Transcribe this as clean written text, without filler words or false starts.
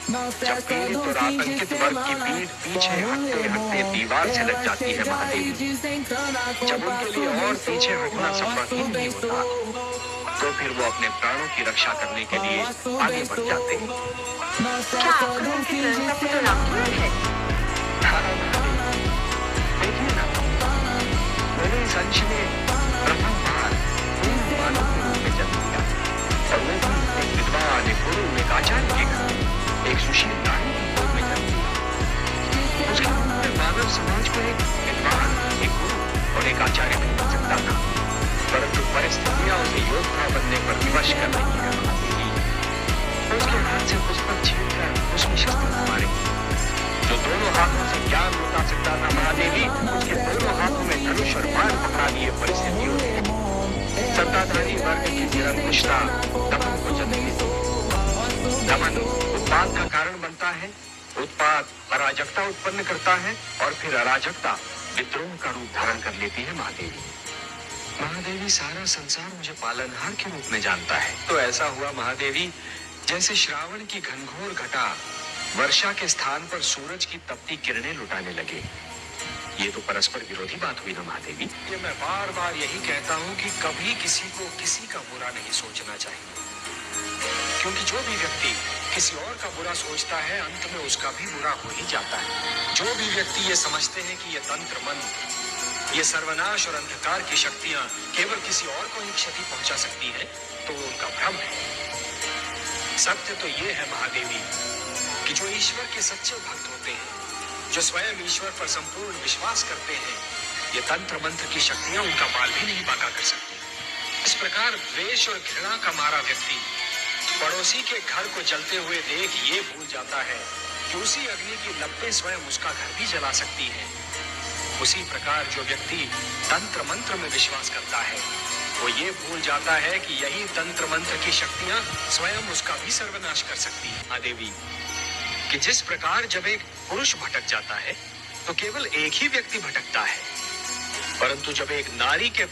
जब पीड़ित और आतंकित वर्ग की पीठ पीछे हटते हटते दीवार से लग जाती है महादेवी, जब उनके लिए और पीछे हटना संभव ही नहीं होता, तो फिर वो अपने प्राणों की रक्षा करने के लिए आगे बढ़ जाते हैं। क्या आपका किसी लड़का को तो नाम है? देखिए ना, मेरे इस अंश ने प्रथम बार मानव के रूप में जन्म लिया, और वो भी एक विद्वान, एक गुरु, एक आचार्य के घर, एक सुशील नारी की गोद में जन्म लिया। उसके रूप में मानव समाज को एक विद्वान, एक गुरु और एक आचार्य नहीं बन सकता था, परंतु परिस्थितियां उसे योद्धा बनने पर विवश कर रही है महादेवी। उसके हाथ से पुस्तक छीनकर उसमें शस्त्र मारे, जो दोनों हाथों से ज्ञान लुटा सकता था महादेवी, उसके दोनों हाथों में धनुष और बाण पकड़ा दिए परिस्थितियों ने। सत्ताधारी वर्ग की निरंकुशता दमन को जन्म देती है। दमन उत्पाद का कारण बनता है, उत्पाद अराजकता उत्पन्न करता है, और फिर अराजकता विद्रोह का रूप धारण कर लेती है महादेवी। महादेवी, सारा संसार मुझे पालनहार के रूप में जानता है। तो ऐसा हुआ महादेवी, जैसे श्रावण की घनघोर घटा वर्षा के स्थान पर सूरज की तपती किरणें लुटाने लगे। ये तो परस्पर विरोधी बात हुई ना महादेवी। ये मैं बार बार यही कहता हूँ कि कभी किसी को किसी का बुरा नहीं सोचना चाहिए, क्योंकि जो भी व्यक्ति किसी और का बुरा सोचता है, अंत में उसका भी बुरा हो ही जाता है। जो भी व्यक्ति ये समझते हैं कि ये तंत्र मंत्र, ये सर्वनाश और अंधकार की शक्तियां केवल किसी और को ही क्षति पहुंचा सकती है, तो वो उनका भ्रम है। सत्य तो ये है महादेवी कि जो ईश्वर के सच्चे भक्त होते हैं, जो स्वयं ईश्वर पर संपूर्ण विश्वास करते हैं, ये तंत्र मंत्र की शक्तियां उनका बाल भी नहीं बांका कर सकती। इस प्रकार द्वेष और घृणा का मारा व्यक्ति पड़ोसी के घर को जलते हुए देख ये भूल जाता है कि उसी अग्नि की लपटें स्वयं उसका घर भी जला सकती है। उसी प्रकार जो व्यक्ति तंत्र मंत्र में विश्वास करता है, वो ये भूल जाता है कि यही तंत्र मंत्र की शक्तियां स्वयं उसका भी सर्वनाश कर सकती है। महादेवी, कि जिस प्रकार जब एक पुरुष भटक जाता है तो केवल एक ही व्यक्ति भटकता है, परंतु जब एक नारी के